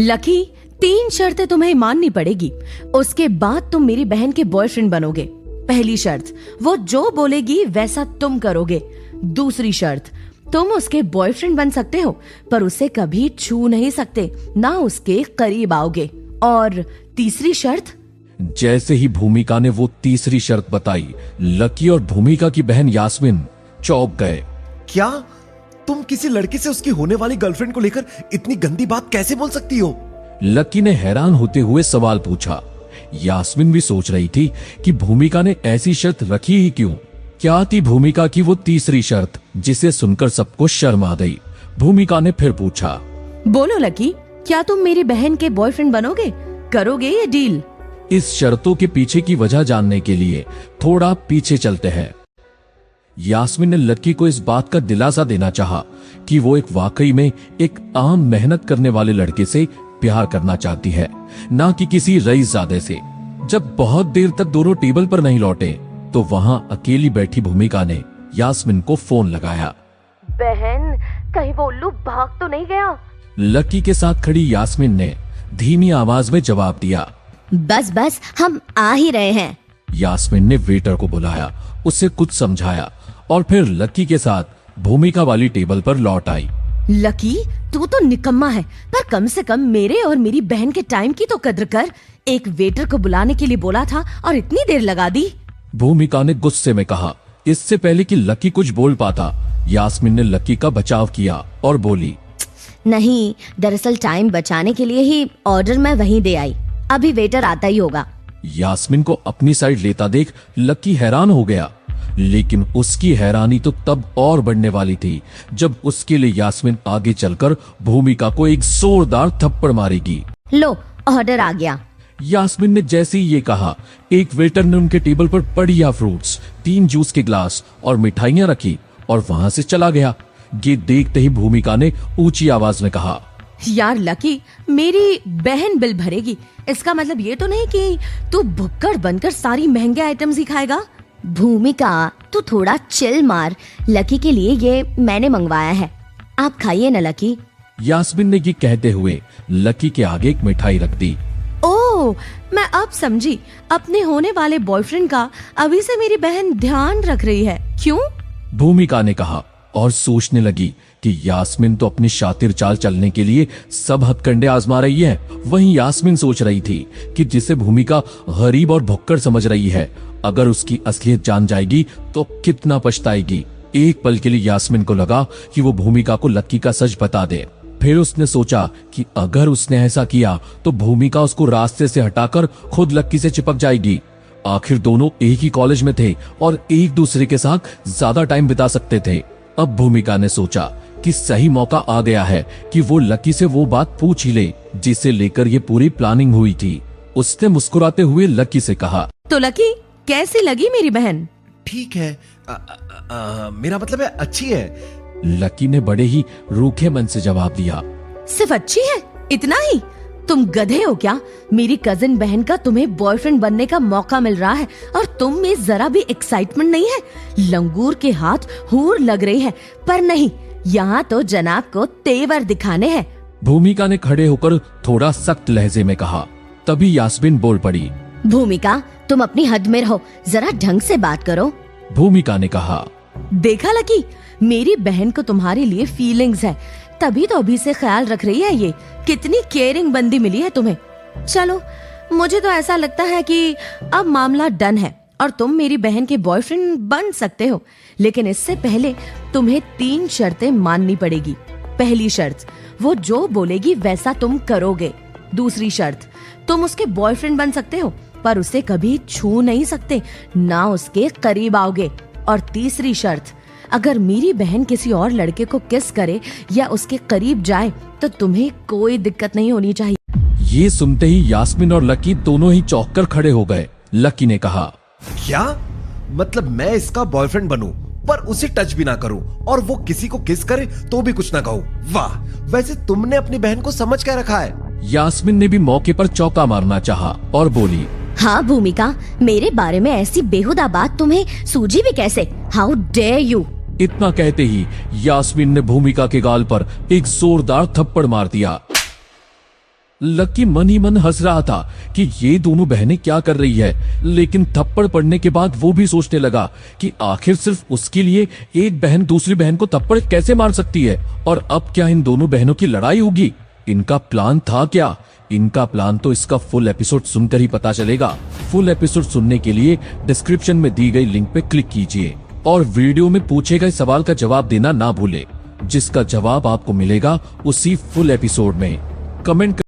Lucky, 3 शर्तें तुम्हें माननी पड़ेगी, उसके बाद तुम मेरी बहन के बॉयफ्रेंड बनोगे। पहली शर्त, वो जो बोलेगी वैसा तुम करोगे। दूसरी शर्त, तुम उसके बॉयफ्रेंड बन सकते हो पर उसे कभी छू नहीं सकते, ना उसके करीब आओगे। और तीसरी शर्त। जैसे ही भूमिका ने वो तीसरी शर्त बताई, लकी और भूमिका की बहन यास्मीन चौंक गए। क्या तुम किसी लड़के से उसकी होने वाली गर्लफ्रेंड को लेकर इतनी गंदी बात कैसे बोल सकती हो? लकी ने हैरान होते हुए सवाल पूछा। यास्मीन भी सोच रही थी कि भूमिका ने ऐसी शर्त रखी ही क्यों। क्या थी भूमिका की वो तीसरी शर्त, जिसे सुनकर सबको शर्म आ गई। भूमिका ने फिर पूछा, बोलो लकी, क्या तुम मेरी बहन के बॉयफ्रेंड बनोगे? करोगे ये डील? इस शर्तों के पीछे की वजह जानने के लिए थोड़ा पीछे चलते हैं। यास्मीन ने लकी को इस बात का दिलासा देना चाहा कि वो एक वाकई में एक आम मेहनत करने वाले लड़के से प्यार करना चाहती है, ना कि किसी रईसजादे से। जब बहुत देर तक दोनों टेबल पर नहीं लौटे तो वहां अकेली बैठी भूमिका ने यास्मीन को फोन लगाया। बहन, कहीं वो उल्लू भाग तो नहीं गया? लकी के साथ खड़ी यास्मीन ने धीमी आवाज में जवाब दिया। बस बस, हम आ ही रहे हैं। यास्मीन ने वेटर को बुलाया, उससे कुछ समझाया और फिर लकी के साथ भूमिका वाली टेबल पर लौट आई। लकी, तू तो निकम्मा है, पर कम से कम मेरे और मेरी बहन के टाइम की तो कद्र कर। एक वेटर को बुलाने के लिए बोला था और इतनी देर लगा दी। भूमिका ने गुस्से में कहा। इससे पहले कि लकी कुछ बोल पाता, यास्मीन ने लकी का बचाव किया और बोली, नहीं, दरअसल टाइम बचाने के लिए ही ऑर्डर मैं वहीं दे आई। अभी वेटर आता ही होगा। यास्मीन को अपनी साइड लेता देख लकी हैरान हो गया, लेकिन उसकी हैरानी तो तब और बढ़ने वाली थी जब उसके लिए यास्मीन आगे चलकर भूमिका को एक जोरदार थप्पड़ मारेगी। लो, ऑर्डर आ गया। यास्मीन ने जैसे ही ये कहा, एक वेटर ने उनके टेबल पर बढ़िया फ्रूट्स, 3 जूस के ग्लास और मिठाइयां रखी और वहां से चला गया। ये देखते ही भूमिका ने ऊंची आवाज में कहा, यार लकी, मेरी बहन बिल भरेगी, इसका मतलब ये तो नहीं कि तू भुक्कड़ बनकर सारी महंगे आइटम्स ही खाएगा। भूमिका, तू थोड़ा चिल मार। लकी के लिए ये मैंने मंगवाया है, आप खाइए ना लकी। यास्मीन ने ये कहते हुए लकी के आगे एक मिठाई रख दी। ओह, मैं अब समझी, अपने होने वाले बॉयफ्रेंड का अभी से मेरी बहन ध्यान रख रही है। क्यों? भूमिका ने कहा और सोचने लगी कि यास्मीन तो अपनी शातिर चाल चलने के लिए सब हथकंडे आजमा रही है। वहीं यास्मीन सोच रही थी कि जिसे भूमिका गरीब और भुक्कड़ समझ रही है, अगर उसकी असलियत जान जाएगी तो कितना पछताएगी। एक पल के लिए यास्मीन को लगा कि वो भूमिका को लकी का सच बता दे। फिर उसने सोचा कि अगर उसने ऐसा किया तो भूमिका उसको रास्ते से हटाकर खुद लकी से चिपक जाएगी। आखिर दोनों एक ही कॉलेज में थे और एक दूसरे के साथ ज्यादा टाइम बिता सकते थे। अब भूमिका ने सोचा कि सही मौका आ गया है कि वो लकी से वो बात पूछ ही ले जिसे लेकर ये पूरी प्लानिंग हुई थी। उसने मुस्कुराते हुए लकी से कहा, तो लकी, कैसी लगी मेरी बहन? ठीक है, मेरा मतलब है अच्छी है। लकी ने बड़े ही रूखे मन से जवाब दिया। सिर्फ अच्छी है, इतना ही? तुम गधे हो क्या? मेरी कजिन बहन का तुम्हें बॉयफ्रेंड बनने का मौका मिल रहा है और तुम में जरा भी एक्साइटमेंट नहीं है। लंगूर के हाथ हूर लग रही है, पर नहीं, यहाँ तो जनाब को तेवर दिखाने हैं। भूमिका ने खड़े होकर थोड़ा सख्त लहजे में कहा। तभी यास्मीन बोल पड़ी, भूमिका, तुम अपनी हद में रहो, जरा ढंग से बात करो। भूमिका ने कहा, देखा लकी, मेरी बहन को तुम्हारे लिए फीलिंग्स है, तभी तो अभी से ख्याल रख रही है। ये कितनी केयरिंग बंदी मिली है तुम्हें। चलो, मुझे तो ऐसा लगता है कि अब मामला डन है और तुम मेरी बहन के बॉयफ्रेंड बन सकते हो, लेकिन इससे पहले तुम्हें 3 शर्तें माननी पड़ेगी। पहली शर्त, वो जो बोलेगी वैसा तुम करोगे। दूसरी शर्त, तुम उसके बॉयफ्रेंड बन सकते हो पर उसे कभी छू नहीं सकते, ना उसके करीब आओगे। और तीसरी शर्त, अगर मेरी बहन किसी और लड़के को किस करे या उसके करीब जाए तो तुम्हें कोई दिक्कत नहीं होनी चाहिए। ये सुनते ही यास्मीन और लकी दोनों ही चौंक कर खड़े हो गए। लकी ने कहा, क्या मतलब मैं इसका बॉयफ्रेंड बनूं पर उसे टच भी ना करूं और वो किसी को किस करे तो भी कुछ ना कहूं? वाह, वैसे तुमने अपनी बहन को समझ क्या रखा है? यास्मीन ने भी मौके पर चौका मारना चाहा और बोली, हाँ भूमिका, मेरे बारे में ऐसी बेहुदा बात तुम्हें सूझी भी कैसे? How dare you. इतना कहते ही यास्मीन ने भूमिका के गाल पर एक जोरदार थप्पड़ मार दिया। लकी मन ही मन हंस रहा था कि ये दोनों बहनें क्या कर रही है, लेकिन थप्पड़ पड़ने के बाद वो भी सोचने लगा कि आखिर सिर्फ उसके लिए एक बहन दूसरी बहन को थप्पड़ कैसे मार सकती है, और अब क्या इन दोनों बहनों की लड़ाई होगी। इनका प्लान था क्या? इनका प्लान तो इसका फुल एपिसोड सुनकर ही पता चलेगा। फुल एपिसोड सुनने के लिए डिस्क्रिप्शन में दी गई लिंक पे क्लिक कीजिए और वीडियो में पूछे गए सवाल का जवाब देना ना भूले, जिसका जवाब आपको मिलेगा उसी फुल एपिसोड में। कमेंट